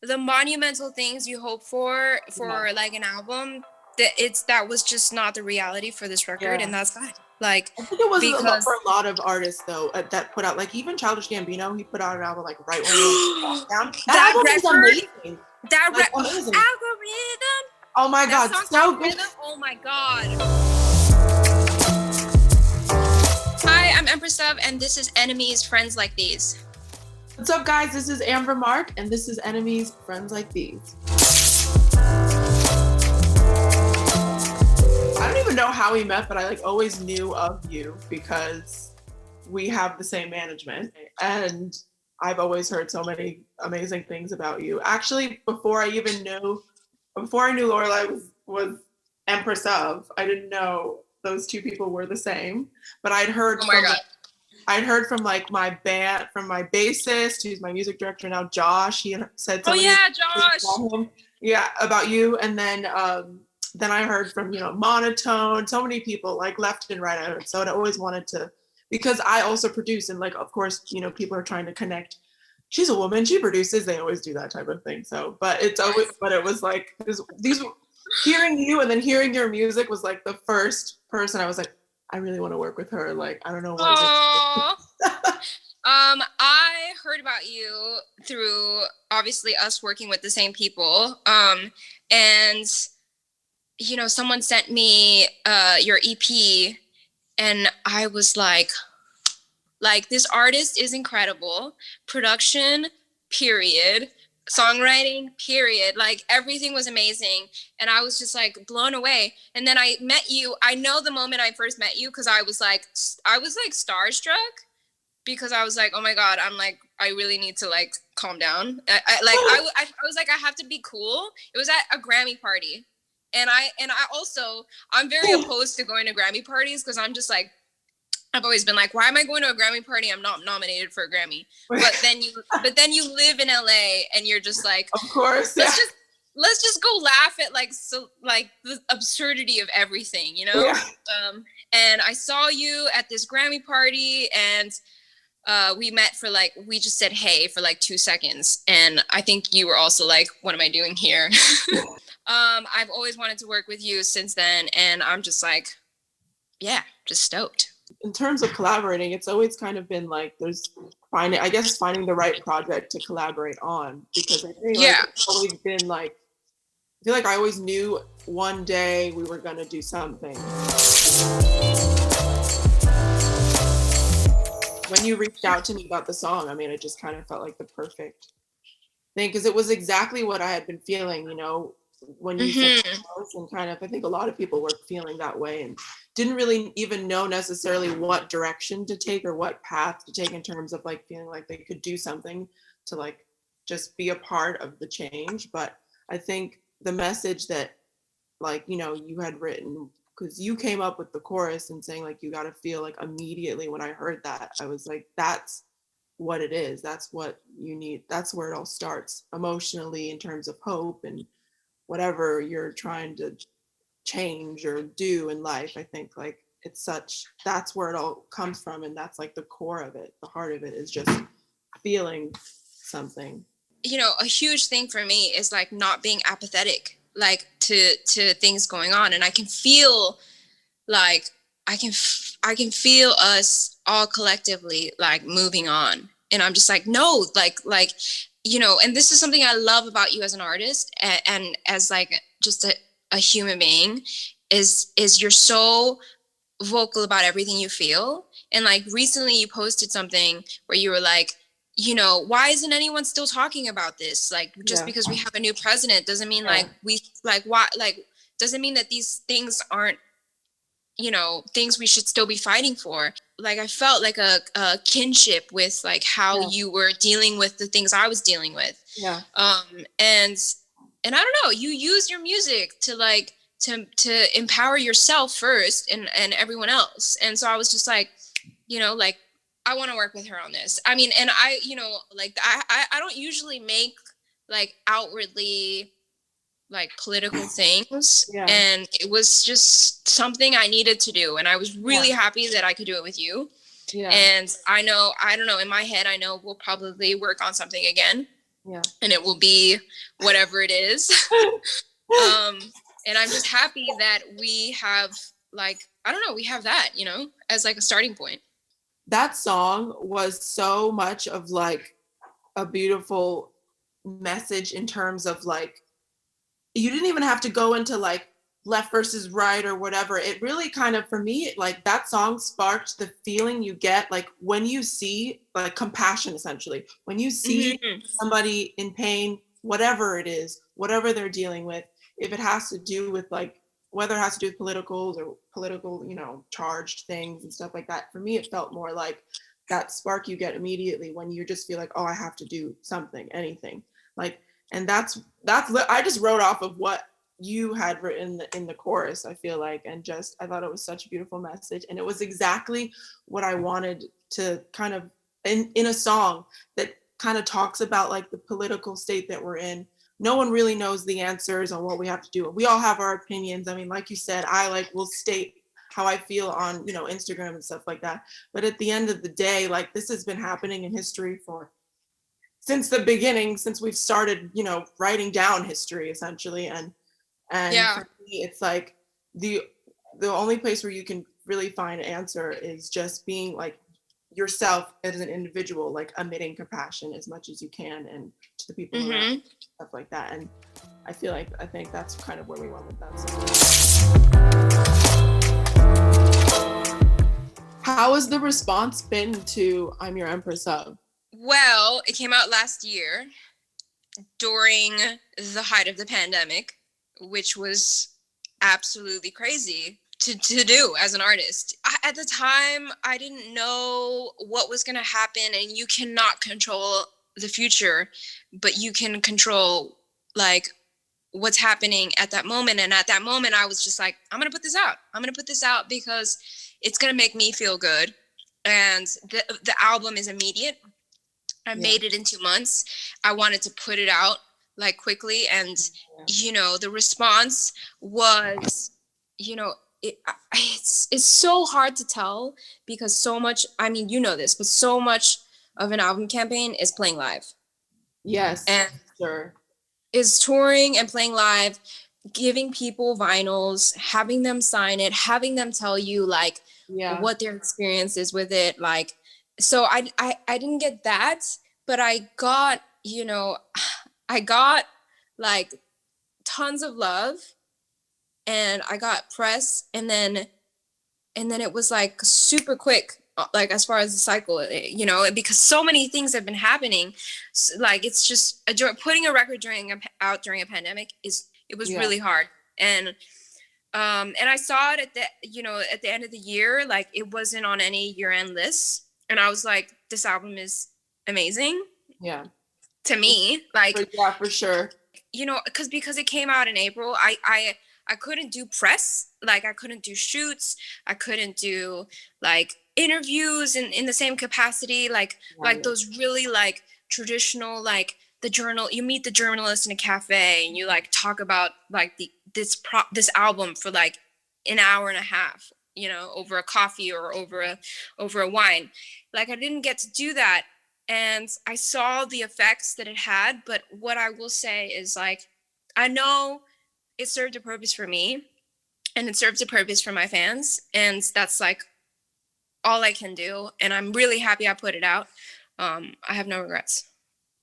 the monumental things you hope for like an album, that was just not the reality for this record, and that's fine. Like, I think it was because for a lot of artists though that put out, like, even Childish Gambino, he put out an album like right when he was down. That album is amazing. Amazing. Algorithm. Oh my god, so good. Oh my god. Hi, I'm Empress of, and this is NME's Friends Like These. What's up, guys? This is Amber Mark, and this is NME's Friends Like These. I don't even know how we met, but I always knew of you because we have the same management, and I've always heard so many amazing things about you. Actually, before I knew Lorelai was Empress of, I didn't know those two people were the same, but I'd heard from like my band, from my bassist, who's my music director now, Josh. He had said something. Josh. Yeah, about you, and then I heard from Monotone. So many people, like, left and right. I heard. So I always wanted to, because I also produce, and of course people are trying to connect. She's a woman. She produces. They always do that type of thing. So, but it was like these. Hearing you and then hearing your music was like the first person I was like, I really want to work with her. Like, I don't know what. I heard about you through, obviously, us working with the same people. And someone sent me your EP, and I was like, this artist is incredible. Production, period. Songwriting, period. Like, everything was amazing, and I was just like blown away. And then I met you. I know the moment I first met you because I was like starstruck, because I was like, oh my god, I really need to calm down. I was like, I have to be cool. It was at a Grammy party, and I'm very opposed to going to Grammy parties because I'm just like, I've always been like, why am I going to a Grammy party? I'm not nominated for a Grammy. But then you live in LA, and you're just like, of course, let's just go laugh at the absurdity of everything, Yeah. And I saw you at this Grammy party, and we met for we just said hey for 2 seconds, and I think you were also like, what am I doing here? I've always wanted to work with you since then, and I'm just like, yeah, just stoked. In terms of collaborating, it's always kind of been like finding the right project to collaborate on, because I think it's always been I feel like I always knew one day we were gonna do something. When you reached out to me about the song, I mean, it just kind of felt like the perfect thing, because it was exactly what I had been feeling, when you said this, and kind of, I think a lot of people were feeling that way and didn't really even know necessarily what direction to take or what path to take in terms of feeling like they could do something to just be a part of the change. But I think the message that you had written, because you came up with the chorus and saying you got to feel, immediately when I heard that, I was like, that's what it is. That's what you need. That's where it all starts emotionally, in terms of hope and whatever you're trying to change or do in life. I think that's where it all comes from, and that's the core of it. The heart of it is just feeling something. A huge thing for me is not being apathetic to things going on, and I can feel I can feel us all collectively moving on, and I'm just like, no, and this is something I love about you as an artist, and as just a human being, is you're so vocal about everything you feel. And recently you posted something where you were like, why isn't anyone still talking about this? Just because we have a new president doesn't mean doesn't mean that these things aren't things we should still be fighting for. I felt a kinship with how you were dealing with the things I was dealing with. And I don't know, you use your music to empower yourself first, and everyone else. And so I was just like, I want to work with her on this. I mean, and I I don't usually make outwardly political things, and it was just something I needed to do, and I was really happy that I could do it with you. And I don't know, in my head, I know we'll probably work on something again. Yeah. and it will be whatever it is. And I'm just happy that we have, like, I don't know, we have that, you know, as like a starting point. That song was so much of like a beautiful message in terms of like, you didn't even have to go into like left versus right or whatever. It really kind of, for me, like that song sparked the feeling you get like when you see like compassion, essentially when you see Mm-hmm. somebody in pain, whatever it is, whatever they're dealing with, if it has to do with like, whether it has to do with politicals or political, you know, charged things and stuff like that. For me, it felt more like that spark you get immediately when you just feel like, oh, I have to do something, anything. Like, and that's I just wrote off of what you had written in the chorus, I feel like, and just I thought it was such a beautiful message, and it was exactly what I wanted to kind of in a song that kind of talks about like the political state that we're in. No one really knows the answers on what we have to do. We all have our opinions. I mean, like you said, I like will state how I feel on, you know, Instagram and stuff like that. But at the end of the day, like this has been happening in history for since the beginning, since we've started, you know, writing down history essentially. And Yeah. for me, it's like the only place where you can really find an answer is just being like yourself as an individual, like emitting compassion as much as you can and to the people around, Mm-hmm. stuff like that. And I feel like I think that's kind of where we went with that song. How has the response been to I'm Your Empress of? Well, it came out last year during the height of the pandemic, which was absolutely crazy to do as an artist. At the time, I didn't know what was going to happen, and you cannot control the future, but you can control like what's happening at that moment. And at that moment, I was just like, I'm going to put this out. I'm going to put this out because it's going to make me feel good. And the album is immediate. I made it in 2 months. I wanted to put it out like quickly, and you know, the response was, you know, it's so hard to tell because so much. I mean, you know this, but so much of an album campaign is playing live. Yes, And sure. is touring and playing live, giving people vinyls, having them sign it, having them tell you like what their experience is with it. Like, so I didn't get that, but I got, you know, I got like tons of love, and I got press, and then it was like super quick, like as far as the cycle, you know, because so many things have been happening. So, like it's just putting a record out during a pandemic it was really hard. And I saw it at the, you know, at the end of the year, like it wasn't on any year-end lists, and I was like, this album is amazing. Yeah. To me, like, yeah, for sure. You know, because it came out in April, I couldn't do press, like I couldn't do shoots, I couldn't do like interviews in the same capacity, like those really like traditional, like the journal, you meet the journalist in a cafe and you like talk about like this album for like an hour and a half, you know, over a coffee or over a wine. Like I didn't get to do that, and I saw the effects that it had. But what I will say is, like, I know it served a purpose for me, and it serves a purpose for my fans, and that's like all I can do. And I'm really happy I put it out. I have no regrets.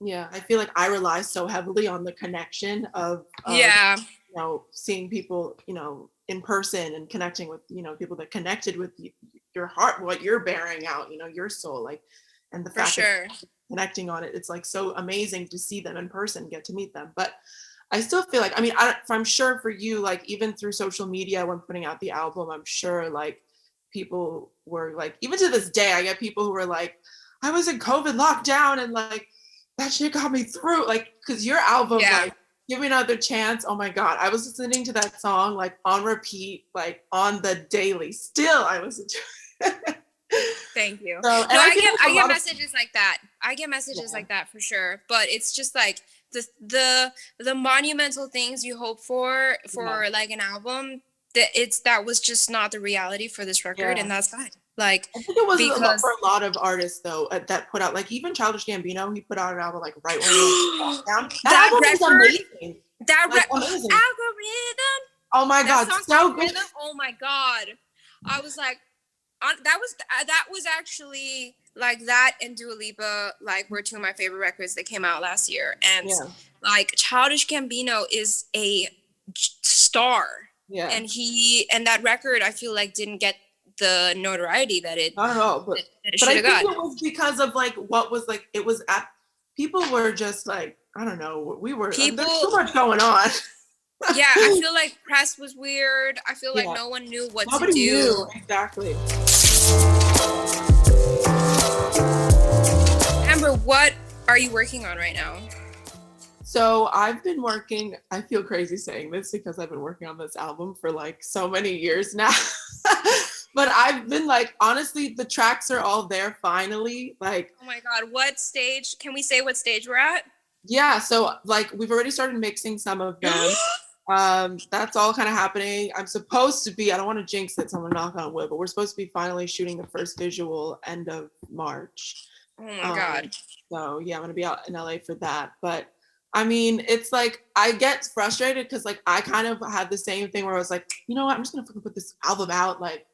Yeah, I feel like I rely so heavily on the connection of Yeah, you know, seeing people, you know, in person and connecting with, you know, people that connected with your heart, what you're bearing out, you know, your soul, like, and the for fact sure. that connecting on it, it's like so amazing to see them in person, get to meet them. But I still feel like, I mean, I'm sure for you, like even through social media when putting out the album, I'm sure like people were like, even to this day, I get people who were like, I was in COVID lockdown and like that shit got me through. Like, cause your album, like, Give Me Another Chance. Oh my God. I was listening to that song like on repeat, like on the daily. Still, I listen to it. Thank you. So, No, I get of messages like that. I get messages like that for sure. But it's just like the monumental things you hope for like an album, that was just not the reality for this record, Yeah. and that's fine. Like, I think it was because for a lot of artists though that put out, like, even Childish Gambino, he put out an album like right when we went down. That that album is record, amazing. Like amazing. algorithm, Oh my that god, song so good. algorithm. Oh my god, I was like, that was actually like that and Dua Lipa like were two of my favorite records that came out last year, and Yeah. like Childish Gambino is a star, Yeah. and that record I feel like didn't get the notoriety that it Not at all, but it I should have think got. it was because of like what was like it was at people were just like, I don't know, we were People, there's too much going on. yeah, I feel like press was weird. I feel like Yeah. no one knew what to Nobody do. knew exactly. Amber, what are you working on right now? So I've been working, I feel crazy saying this because I've been working on this album for like so many years now. But I've been like, honestly, the tracks are all there finally. Like, Oh my god, what stage? Can we say what stage we're at? yeah, so like we've already started mixing some of them. That's all kind of happening. I'm supposed to be, I don't want to jinx it, so I'm gonna knock on wood, but we're supposed to be finally shooting the first visual end of March. Oh my god. So yeah, I'm gonna be out in LA for that. But I mean, it's like I get frustrated because like I kind of had the same thing where I was like, you know what, I'm just gonna fucking put this album out, like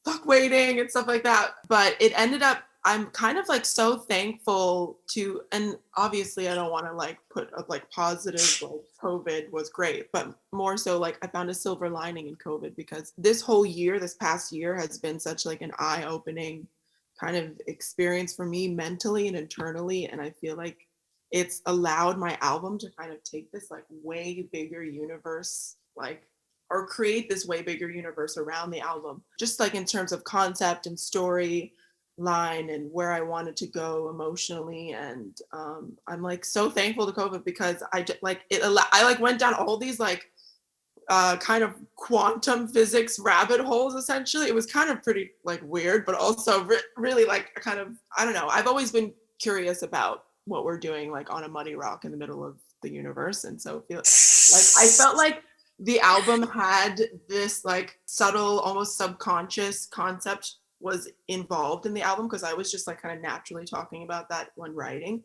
fuck waiting and stuff like that. But it ended up, I'm kind of like so thankful to, and obviously I don't want to like put up like positive, like COVID was great, but more so like I found a silver lining in COVID because this whole year, this past year has been such like an eye-opening kind of experience for me mentally and internally. And I feel like it's allowed my album to kind of take this like way bigger universe, like, or create this way bigger universe around the album, just like in terms of concept and story line and where I wanted to go emotionally. And I'm like so thankful to COVID because I like it. I like went down all these like kind of quantum physics rabbit holes. Essentially, it was kind of pretty like weird, but also really like kind of, I don't know. I've always been curious about what we're doing like on a muddy rock in the middle of the universe, and so I felt like the album had this like subtle, almost subconscious concept was involved in the album because I was just like kind of naturally talking about that when writing.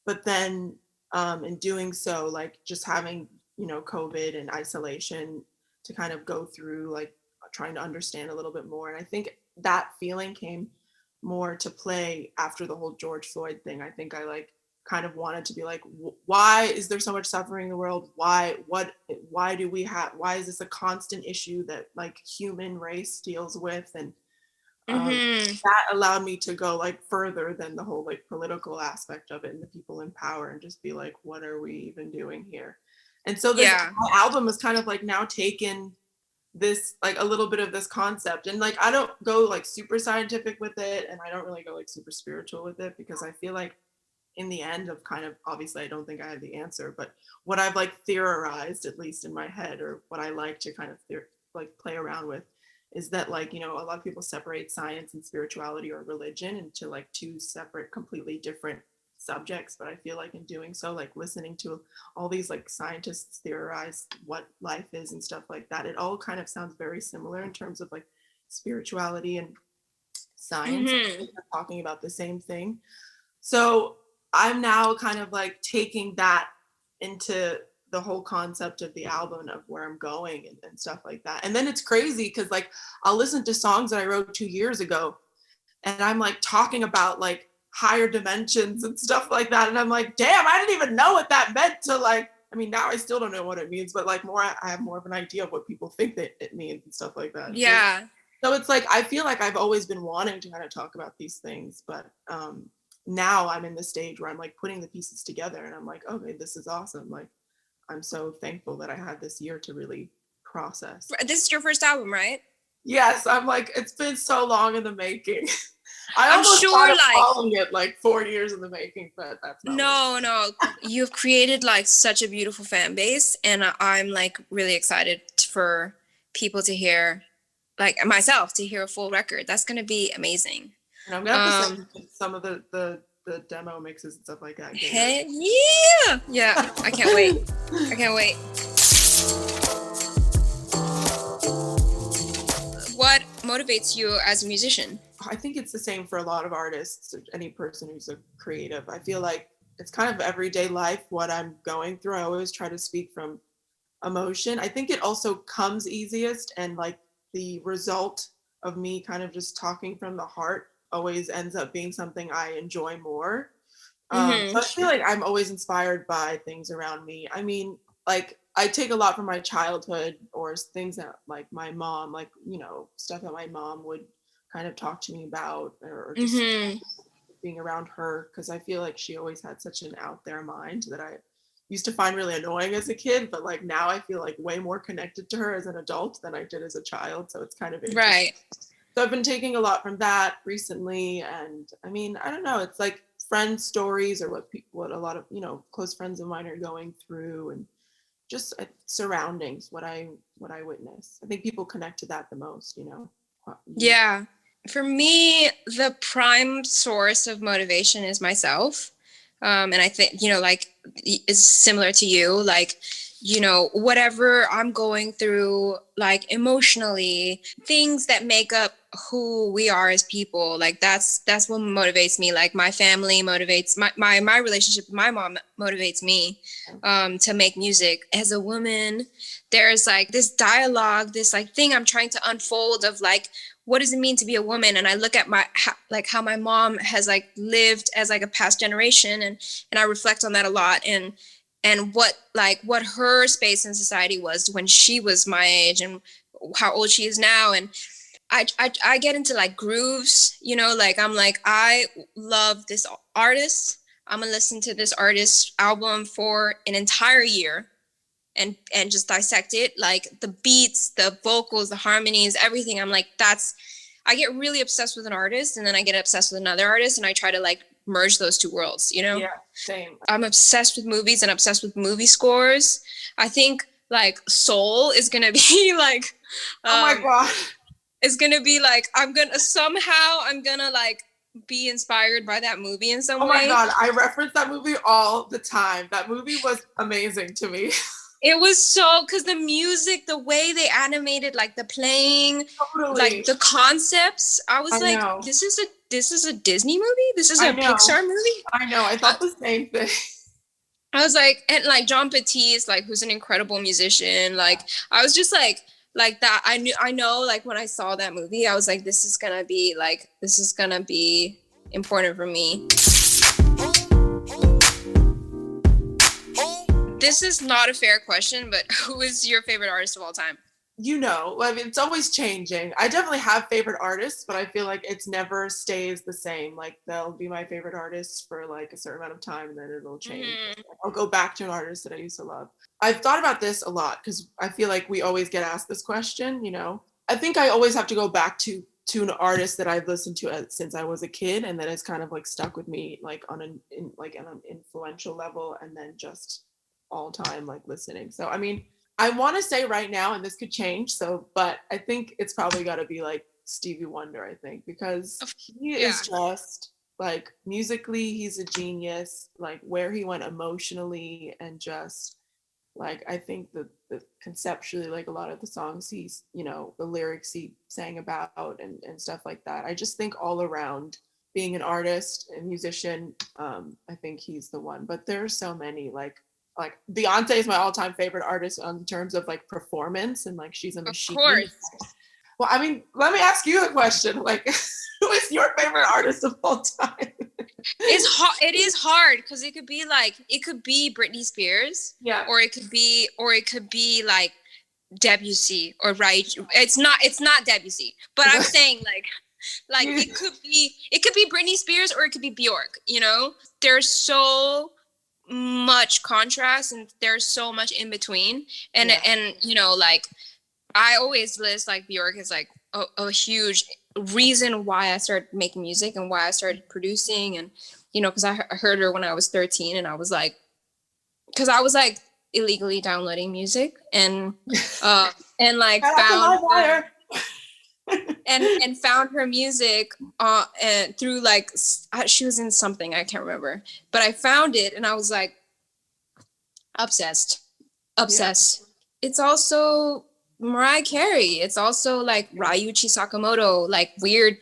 But then in doing so, like just having, you know, COVID and isolation to kind of go through like trying to understand a little bit more. And I think that feeling came more to play after the whole George Floyd thing. I think I like kind of wanted to be like, why is there so much suffering in the world? Why do we have, why is this a constant issue that like human race deals with? And that allowed me to go like further than the whole like political aspect of it and the people in power and just be like, what are we even doing here? And so this album is kind of like now taken this like a little bit of this concept, and like I don't go like super scientific with it, and I don't really go like super spiritual with it because I feel like in the end of kind of, obviously I don't think I have the answer, but what I've like theorized, at least in my head, or what I like to kind of like play around with, is that like, you know, a lot of people separate science and spirituality or religion into like two separate, completely different subjects. But I feel like in doing so, like listening to all these like scientists theorize what life is and stuff like that, it all kind of sounds very similar in terms of like spirituality and science, talking about the same thing. So I'm now kind of like taking that into the whole concept of the album of where I'm going and stuff like that. And then it's crazy because like I'll listen to songs that I wrote 2 years ago and I'm like talking about like higher dimensions and stuff like that. And I'm like, damn, I didn't even know what that meant to like, I mean, now I still don't know what it means, but like more, I have more of an idea of what people think that it means and stuff like that. Yeah. So it's like, I feel like I've always been wanting to kind of talk about these things, but now I'm in the stage where I'm like putting the pieces together and I'm like, okay, this is awesome. Like, I'm so thankful that I had this year to really process. This is your first album, right? Yes, I'm like, it's been so long in the making. I'm sure thought of like calling it like 4 years in the making, but that's not no. You've created like such a beautiful fan base, and I'm like really excited for people to hear, like myself, to hear a full record. That's gonna be amazing. And I'm gonna have to send some of the demo mixes and stuff like that. Hey, yeah, I can't wait. motivates you as a musician? I think it's the same for a lot of artists, any person who's a creative. I feel like it's kind of everyday life, what I'm going through. I always try to speak from emotion. I think it also comes easiest, and like the result of me kind of just talking from the heart always ends up being something I enjoy more. So I feel like I'm always inspired by things around me. I mean, like I take a lot from my childhood or things that like my mom, like, you know, stuff that my mom would kind of talk to me about, or just being around her, because I feel like she always had such an out there mind that I used to find really annoying as a kid, but like now I feel like way more connected to her as an adult than I did as a child. So it's kind of interesting. Right. So I've been taking a lot from that recently, and I mean, I don't know, it's like friend stories, or what a lot of, you know, close friends of mine are going through, and just surroundings, what I witness. I think people connect to that the most, you know. Yeah. For me, the prime source of motivation is myself. And I think, you know, like, is similar to you, like, you know, whatever I'm going through, like emotionally, things that make up who we are as people, like that's what motivates me. Like my family motivates my relationship with my mom motivates me to make music. As a woman, there's like this dialogue, this like thing I'm trying to unfold of like, what does it mean to be a woman? And I look at how my mom has like lived as like a past generation, and I reflect on that a lot, and what her space in society was when she was my age and how old she is now. And I get into like grooves, you know, like I'm like, I love this artist, I'm gonna listen to this artist's album for an entire year and just dissect it, like the beats, the vocals, the harmonies, everything. I'm like, I get really obsessed with an artist, and then I get obsessed with another artist, and I try to like merge those two worlds, you know? Yeah, same. I'm obsessed with movies and obsessed with movie scores. I think like Soul is gonna be like Oh my god. it's gonna be like I'm gonna like be inspired by that movie in some way. Oh my god, I reference that movie all the time. That movie was amazing to me. It was so, because the music, the way they animated, like the playing, Totally. like the concepts, I was like, know. this is a Disney movie? This is a Pixar movie? I know, I thought the same thing. I was like, and like John Batiste, like who's an incredible musician, like I was just like that. I know, like when I saw that movie, I was like, this is gonna be important for me. This is not a fair question, but who is your favorite artist of all time? You know, I mean, it's always changing. I definitely have favorite artists, but I feel like it's never stays the same. Like they'll be my favorite artists for like a certain amount of time, and then it'll change. I'll go back to an artist that I used to love. I've thought about this a lot because I feel like we always get asked this question, you know. I think I always have to go back to an artist that I've listened to since I was a kid, and that has kind of like stuck with me like on an influential level, and then just all time like listening. So I mean, I want to say right now, and this could change, so but I think it's probably got to be like Stevie Wonder, I think, because he is just like musically he's a genius, like where he went emotionally, and just like I think the conceptually, like a lot of the songs he's, you know, the lyrics he sang about, and stuff like that. I just think all around being an artist and musician, I think he's the one. But there are so many, like Beyonce is my all-time favorite artist in terms of like performance, and like she's a machine. Of course. Well, I mean, let me ask you a question. Like, who is your favorite artist of all time? It is hard because it could be Britney Spears, yeah, or it could be like Debussy or right. It's not Debussy, but I'm saying like it could be Britney Spears or it could be Bjork. You know, there's so much contrast and there's so much in between, and you know, like I always list like Bjork as like a huge reason why I started making music and why I started producing. And you know, because I heard her when I was 13, and I was like illegally downloading music and like found her, and found her music and through like she was in something I can't remember, but I found it and I was like obsessed. It's also Mariah Carey. It's also like Ryuichi Sakamoto, like weird,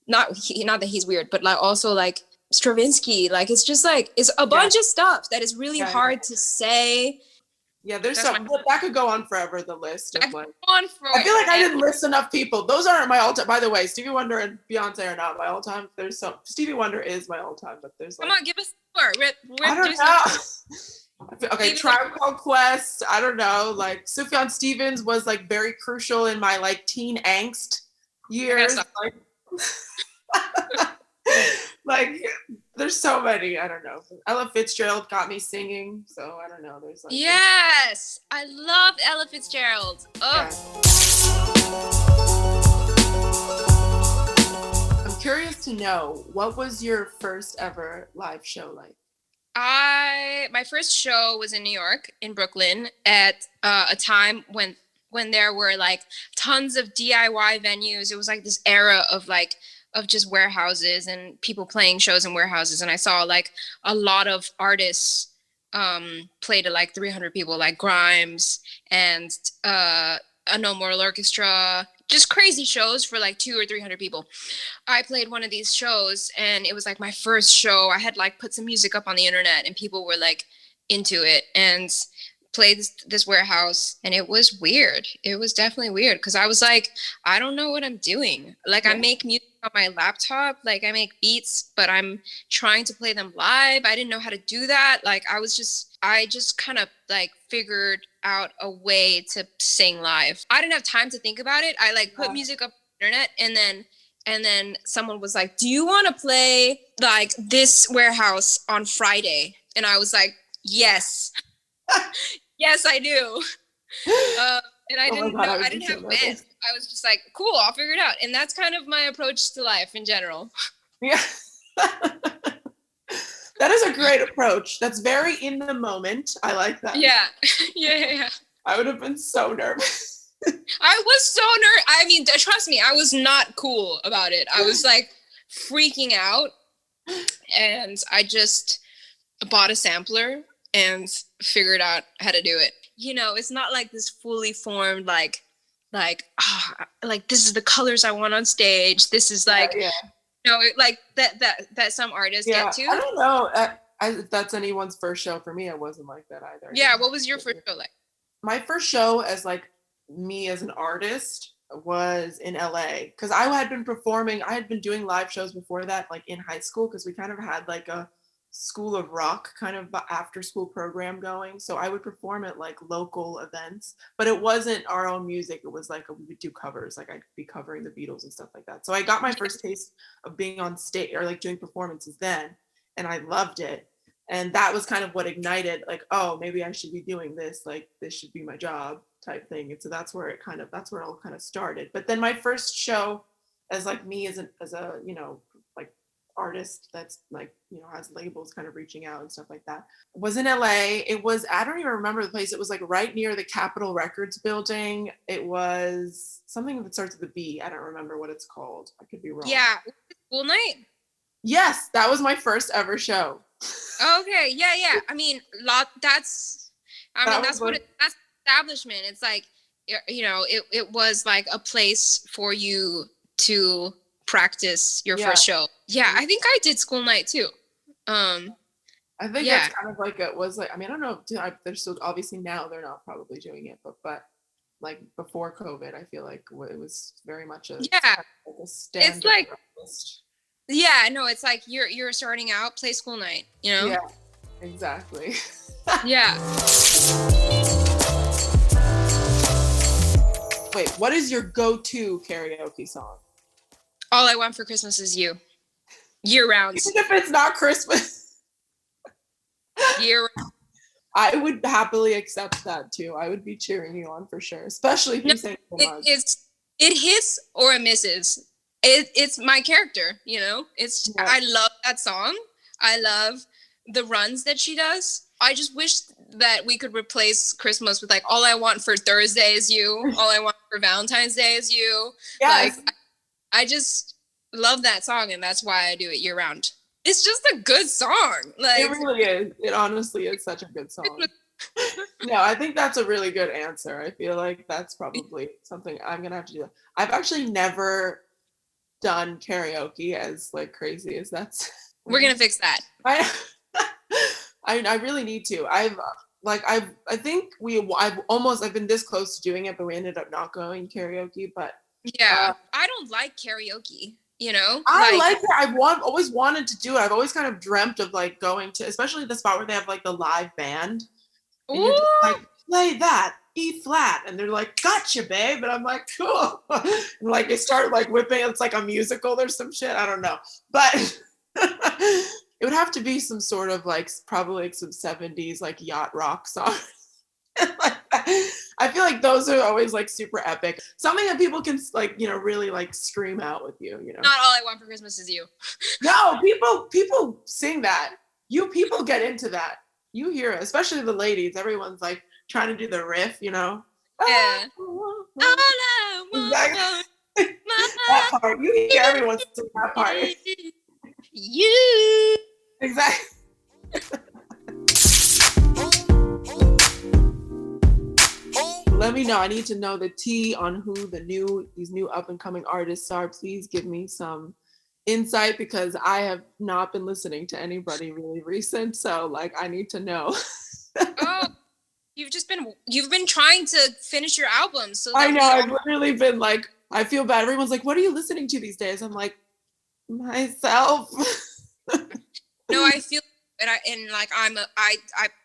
not that he's weird, but like also like Stravinsky. Like it's just like it's a Yeah, bunch of stuff that is really yeah, hard to say. yeah. There's That's my some that could go on forever. The list of I like, go on for I feel like I it. didn't list enough people. Those aren't my all time. By the way, Stevie Wonder and Beyonce are not my all time. There's some Stevie Wonder is my all time, but there's Come like on, give us more. I don't Do some. know. Okay, Even like Tribe Called Quest. I don't know. Like Sufjan Stevens was like very crucial in my like teen angst I gotta years. stop. Like there's so many. I don't know. Ella Fitzgerald got me singing, so I don't know. There's like Yes, I love Ella Fitzgerald. Oh, yeah. I'm curious to know what was your first ever live show like? my first show was in New York, in Brooklyn, at a time when there were like tons of DIY venues. It was like this era of like of just warehouses and people playing shows in warehouses, and I saw like a lot of artists play to like 300 people, like Grimes and a No Moral Orchestra, just crazy shows for like 200 or 300 people. I played one of these shows and it was like my first show. I had like put some music up on the internet and people were like into it and played this warehouse, and it was weird. It was definitely weird because I was like, I don't know what I'm doing. Like I Yeah. make music on my laptop, like I make beats, but I'm trying to play them live. I didn't know how to do that. Like I just kind of like figured out a way to sing live. I didn't have time to think about it. I like put music up on the internet, and then someone was like, do you want to play like this warehouse on Friday? And I was like, yes. Yes, I do. And I Oh my didn't god, know, I I would be didn't so have bands. nervous. I was just like, cool, I'll figure it out. And that's kind of my approach to life in general. Yeah. That is a great approach. That's very in the moment. I like that. Yeah. Yeah. I would have been so nervous. I was so I mean, trust me, I was not cool about it. I was like freaking out, and I just bought a sampler and figured out how to do it. You know, it's not like this fully formed like this is the colors I want on stage. This is like Yeah, like that some artists yeah. get to. I don't know if that's anyone's first show. For me, it wasn't like that either. Yeah, what was your first show like? My first show as like me as an artist was in LA because I had been performing. I had been doing live shows before that, like in high school, because we kind of had like a School of Rock kind of after school program going. So I would perform at like local events, but it wasn't our own music. It was like we would do covers, like I'd be covering the Beatles and stuff like that. So I got my first taste of being on stage or like doing performances then, and I loved it. And that was kind of what ignited like, oh, maybe I should be doing this, like this should be my job type thing. And so that's where it all kind of started. But then my first show as like me as a like artist that's like has labels kind of reaching out and stuff like that was in LA. It was, I don't even remember the place. It was like right near the Capitol Records building. It was something that starts with a B. I don't remember what it's called. I could be wrong. Yeah, school night. Yes, that was my first ever show. Okay, yeah. I mean, that's that's establishment. It's like it was like a place for you to practice your first show. Yeah, I think I did school night too. I think that's kind of like it was like, I mean, I don't know, they're still obviously now they're not probably doing it, but like before COVID, I feel like it was very much a standard. It's like yeah, no, it's like you're starting out, play school night, Yeah, exactly. Yeah. Wait, what is your go-to karaoke song? All I Want for Christmas Is You. Year round. Even if it's not Christmas. Year round. I would happily accept that too. I would be cheering you on for sure, especially if you say it hits or it misses. It's my character, It's I love that song. I love the runs that she does. I just wish that we could replace Christmas with like All I Want for Thursday Is You, All I Want for Valentine's Day Is You. Yes. Like I just love that song, and that's why I do it year round. It's just a good song. Like it really is. It honestly is such a good song. No, I think that's a really good answer. I feel like that's probably something I'm gonna have to do. I've actually never done karaoke, as like crazy as that's. We're gonna fix that. I I really need to. I think I've been this close to doing it, but we ended up not going karaoke. But Yeah, I don't like karaoke. You know, I like like it. Always wanted to do it. I've always kind of dreamt of like going to, especially the spot where they have like the live band, and you're just ooh, like, play that E flat, and they're like, gotcha, babe, and I'm like, cool, and like they start like whipping. It's like a musical or some shit. I don't know, but it would have to be some sort of like probably like some 70s like yacht rock song. Like I feel like those are always like super epic. Something that people can like, really like scream out with you. not all I want for Christmas is you. No, people sing that. You people get into that. You hear it, especially the ladies. Everyone's like trying to do the riff. Yeah. All I want Exactly. for That part. You hear everyone sing that part. you. Exactly. Let me know. I need to know the tea on who these new up and coming artists are. Please give me some insight, because I have not been listening to anybody really recent. So like I need to know. Oh, you've been trying to finish your album so that I know. I've literally been like, I feel bad. Everyone's like, what are you listening to these days? I'm like, myself. No, I feel like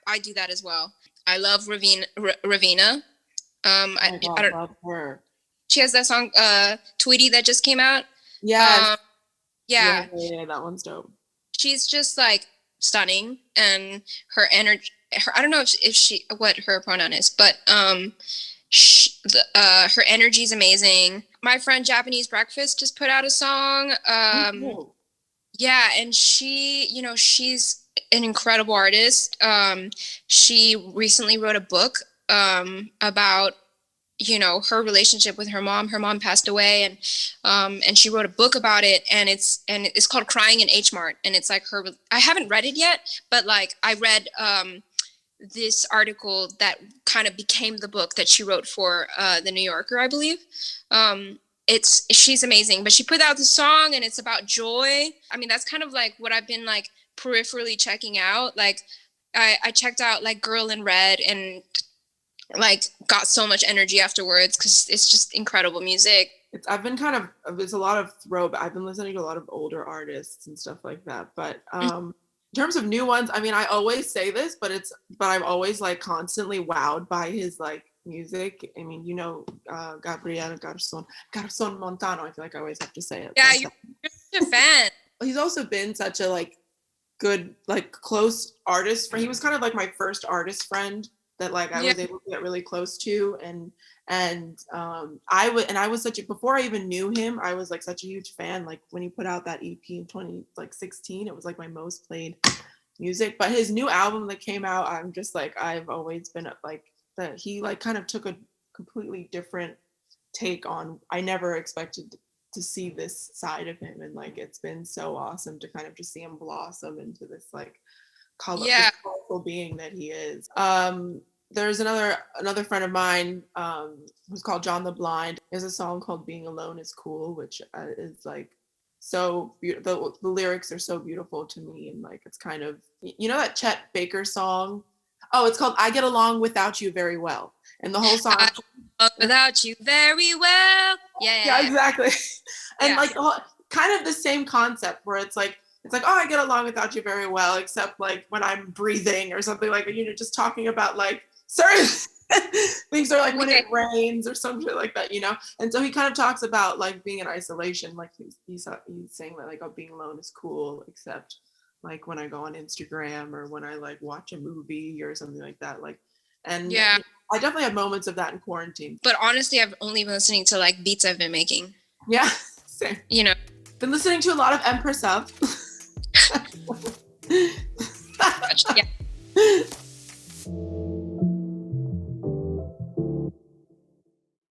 I do that as well. I love Ravina. Oh my God, I don't. love her. She has that song, Tweety, that just came out. Yes. Yeah, Yeah, that one's dope. she's just like stunning, and her energy. I don't know if she what her pronoun is, but her energy is amazing. My friend Japanese Breakfast just put out a song. Cool. Yeah, and she's an incredible artist. She recently wrote a book about her relationship with her mom. Her mom passed away, and she wrote a book about it, and it's called Crying in H Mart, and it's like I haven't read it yet, but like I read this article that kind of became the book that she wrote for the New Yorker, I believe. She's amazing, but she put out the song, and it's about joy. I mean, that's kind of like what I've been like peripherally checking out. Like I checked out like Girl in Red, and like got so much energy afterwards because it's just incredible music. I've been there's a lot of I've been listening to a lot of older artists and stuff like that. But in terms of new ones, I mean, I always say this, but I'm always like constantly wowed by his like music. I mean, Gabriel Garson Montano. I feel like I always have to say it. Yeah, you're such a fan. He's also been such a like good, like close artist friend. He was kind of like my first artist friend that like I was able to get really close to, I was before I even knew him, I was like such a huge fan. Like when he put out that EP in 2016, it was like my most played music. But his new album that came out, I'm just like, I've always been like that. He like kind of took a completely different take on. I never expected to see this side of him, and like it's been so awesome to kind of just see him blossom into this like colorful being that he is. There's another friend of mine who's called John the Blind. There's a song called Being Alone is Cool, which is like so beautiful. The lyrics are so beautiful to me, and like it's kind of, that Chet Baker song. Oh, it's called I Get Along Without You Very Well, and the whole song without you very well. Yeah, exactly. And like kind of the same concept where it's like, oh, I get along without you very well, except like when I'm breathing or something, like, just talking about like certain things, or like when it rains or something like that, And so he kind of talks about like being in isolation, like he's saying that like, oh, being alone is cool, except like when I go on Instagram or when I like watch a movie or something like that, like, and I definitely have moments of that in quarantine. But honestly, I've only been listening to like beats I've been making. Yeah, same. Been listening to a lot of Empress.